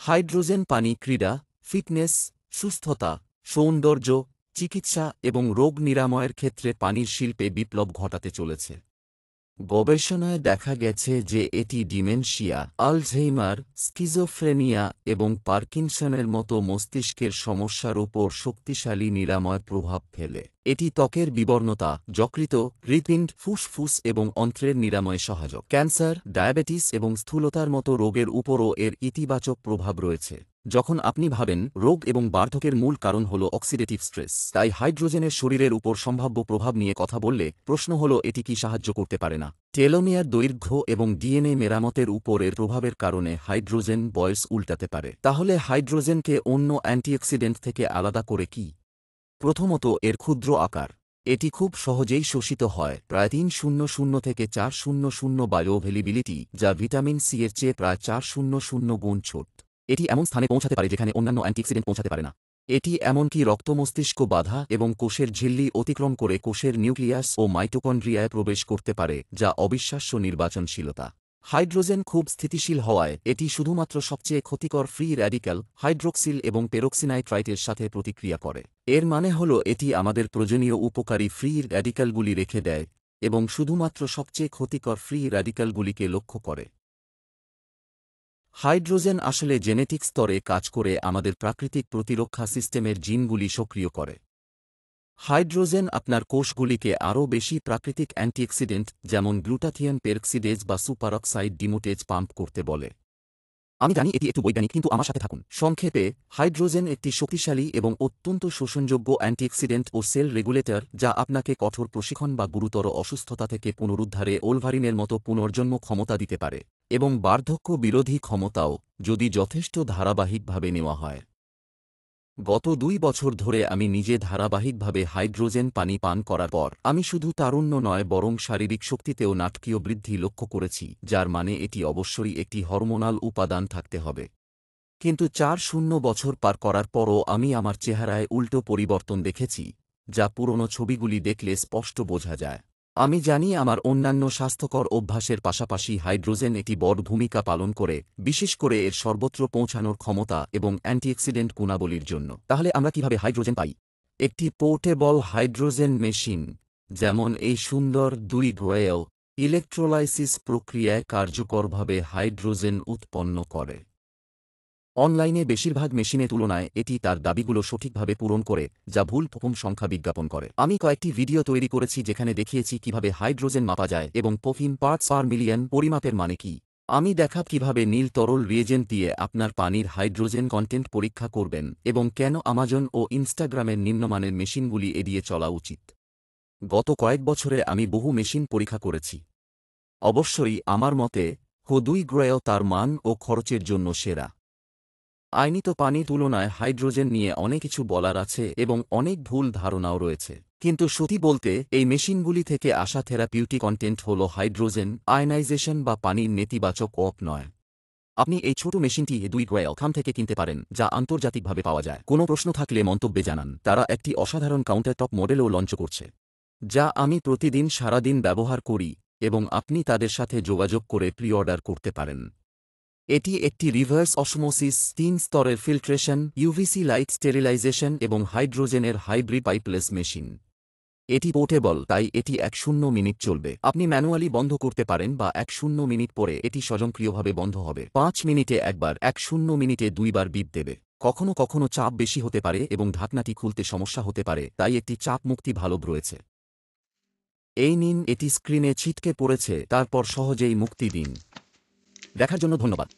Hydrogen পানি ক্রীড়া, fitness, সুস্থতা, সৌন্দর্য, চিকিৎসা এবং রোগ নিরাময়ের ক্ষেত্রে পানির শিল্পে বিপ্লব ঘটাতে চলেছে। গবেষণায় দেখা গেছে যে এটি ডিমেনশিয়া, আলঝেইমার, স্কিজোফ্রেনিয়া এবং পার্কিনসনের মতো মস্তিষ্কের সমস্যার উপর শক্তিশালী নিরাময় প্রভাব ফেলে। এটি ত্বকের বিবর্ণতা, যকৃত, হৃৎপিণ্ড, ফুসফুস এবং অন্ত্রের নিরাময়ে সহায়ক। ক্যান্সার, ডায়াবেটিস এবং স্থূলতার মতো রোগের উপরও এর ইতিবাচক প্রভাব রয়েছে। যখন আপনি ভাবেন রোগ এবং বার্ধক্যের মূল কারণ হল অক্সিডেটিভ স্ট্রেস, তাই হাইড্রোজেনের শরীরের উপর সম্ভাব্য প্রভাব নিয়ে কথা বললে প্রশ্ন হল এটি কি সাহায্য করতে পারে না। টেলোমিয়ার দৈর্ঘ্য এবং ডিএনএ মেরামতের উপর এর প্রভাবের কারণে হাইড্রোজেন বয়স উল্টাতে পারে। তাহলে হাইড্রোজেনকে অন্য অ্যান্টিঅক্সিডেন্ট থেকে আলাদা করে কি? প্রথমত, এর ক্ষুদ্র আকার। এটি খুব সহজেই শোষিত হয়, প্রায় 300 থেকে 400 বায়োঅ্যাভেলেবিলিটি, যা ভিটামিন সি এর চেয়ে প্রায় 400 গুণ ছোট। এটি এমন স্থানে পৌঁছাতে পারে যেখানে অন্যান্য অ্যান্টিঅক্সিডেন্ট পৌঁছাতে পারে না। এটি এমনকি রক্ত মস্তিষ্ক বাধা এবং কোষের ঝিল্লি অতিক্রম করে কোষের নিউক্লিয়াস ও মাইটোকন্ড্রিয়ায় প্রবেশ করতে পারে, যা অবিশ্বাস্য নির্বাচনশীলতা। হাইড্রোজেন খুব স্থিতিশীল হওয়ায় এটি শুধুমাত্র সবচেয়ে ক্ষতিকর ফ্রি র্যাডিক্যাল হাইড্রোক্সিল এবং পেরোক্সিনাইট্রাইটের সাথে প্রতিক্রিয়া করে। এর মানে হল এটি আমাদের প্রয়োজনীয় উপকারী ফ্রি র্যাডিক্যালগুলি রেখে দেয় এবং শুধুমাত্র সবচেয়ে ক্ষতিকর ফ্রি র্যাডিক্যালগুলিকে লক্ষ্য করে। হাইড্রোজেন আসলে জেনেটিক স্তরে কাজ করে আমাদের প্রাকৃতিক প্রতিরক্ষা সিস্টেমের জিনগুলি সক্রিয় করে। হাইড্রোজেন আপনার কোষগুলিকে আরও বেশি প্রাকৃতিক অ্যান্টিঅক্সিডেন্ট যেমন গ্লুটাথিয়ন পেরক্সিডেজ বা সুপারঅক্সাইড ডিমোটেজ পাম্প করতে বলে। আমি জানি এটি একটু বৈজ্ঞানিক, কিন্তু আমার সাথে থাকুন। সংক্ষেপে, হাইড্রোজেন একটি শক্তিশালী এবং অত্যন্ত শোষণযোগ্য অ্যান্টিঅক্সিডেন্ট ও সেল রেগুলেটর, যা আপনাকে কঠোর প্রশিক্ষণ বা গুরুতর অসুস্থতা থেকে পুনরুদ্ধারে ওলভারিনের মতো পুনর্জন্ম ক্ষমতা দিতে পারে, এবং বার্ধক্য বিরোধী ক্ষমতাও, যদি যথেষ্ট ধারাবাহিকভাবে নেওয়া হয়। গত 2 বছর ধরে আমি নিজে ধারাবাহিকভাবে হাইড্রোজেন পানি পান করার পর আমি শুধু তারুণ্য নয় বরং শারীরিক শক্তিতেও নাটকীয় বৃদ্ধি লক্ষ্য করেছি, যার মানে এটি অবশ্যই একটি হরমোনাল উপাদান থাকতে হবে। কিন্তু 4-0 বছর পার করার পরও আমি আমার চেহারায় উল্টো পরিবর্তন দেখেছি, যা পুরনো ছবিগুলি দেখলে স্পষ্ট বোঝা যায়। আমি জানি আমার অন্যান্য স্বাস্থ্যকর অভ্যাসের পাশাপাশি হাইড্রোজেন একটি বড় ভূমিকা পালন করে, বিশেষ করে এর সর্বত্র পৌঁছানোর ক্ষমতা এবং অ্যান্টিঅক্সিডেন্ট গুণাবলীর জন্য। তাহলে আমরা কিভাবে হাইড্রোজেন পাই? একটি পোর্টেবল হাইড্রোজেন মেশিন, যেমন এই সুন্দর 2 গ্রেল, ইলেকট্রোলাইসিস প্রক্রিয়ায় কার্যকরভাবে হাইড্রোজেন উৎপন্ন করে। অনলাইনে বেশিরভাগ মেশিনের তুলনায় এটি তার দাবিগুলো সঠিকভাবে পূরণ করে, যা ভুল প্রথম সংখ্যা বিজ্ঞাপন করে। আমি কয়েকটি ভিডিও তৈরি করেছি যেখানে দেখিয়েছি কিভাবে হাইড্রোজেন মাপা যায় এবং পফিন পার্টস পার মিলিয়ন পরিমাপের মানে কি। আমি দেখাব কিভাবে নীল তরল রিয়েজেন্ট দিয়ে আপনার পানির হাইড্রোজেন কন্টেন্ট পরীক্ষা করবেন এবং কেন আমাজন ও ইনস্টাগ্রামের নিম্নমানের মেশিনগুলি এড়িয়ে চলা উচিত। গত কয়েক বছরে আমি বহু মেশিন পরীক্ষা করেছি। অবশ্যই আমার মতে হো2 গ্রেও তার মান ও খরচের জন্য সেরা। আইনিত পানির তুলনায় হাইড্রোজেন নিয়ে অনেক কিছু বলার আছে এবং অনেক ভুল ধারণাও রয়েছে। কিন্তু সত্যি বলতে, এই মেশিনগুলি থেকে আসা থেরাপিউটিক কন্টেন্ট হল হাইড্রোজেন আয়নাইজেশন বা পানির নেতিবাচক অপ নয়। আপনি এই ছোট মেশিনটি 2 গ্রেল খাম থেকে কিনতে পারেন, যা আন্তর্জাতিকভাবে পাওয়া যায়। কোনো প্রশ্ন থাকলে মন্তব্যে জানান। তারা একটি অসাধারণ কাউন্টারটপ মডেলও লঞ্চ করছে, যা আমি প্রতিদিন সারাদিন ব্যবহার করি, এবং আপনি তাদের সাথে যোগাযোগ করে প্রি অর্ডার করতে পারেন। এটি একটি রিভার্স অসমোসিস 3 স্তরের ফিল্ট্রেশন, ইউভিসি লাইট স্টেরিলাইজেশন এবং হাইড্রোজেনের হাইব্রিড পাইপলেস মেশিন। এটি পোর্টেবল, তাই এটি 10 মিনিট চলবে। আপনি ম্যানুয়ালি বন্ধ করতে পারেন বা 10 মিনিট পরে এটি স্বয়ংক্রিয়ভাবে বন্ধ হবে। 5 মিনিটে একবার, 10 মিনিটে 2 বার বিপ দেবে। কখনো কখনো চাপ বেশি হতে পারে এবং ঢাকনাটি খুলতে সমস্যা হতে পারে, তাই একটি চাপ মুক্তি ভালভ রয়েছে। এই নিন, এটি স্ক্রিনে ছিটকে পড়েছে, তারপর সহজেই মুক্তি দিন। দেখার জন্য ধন্যবাদ।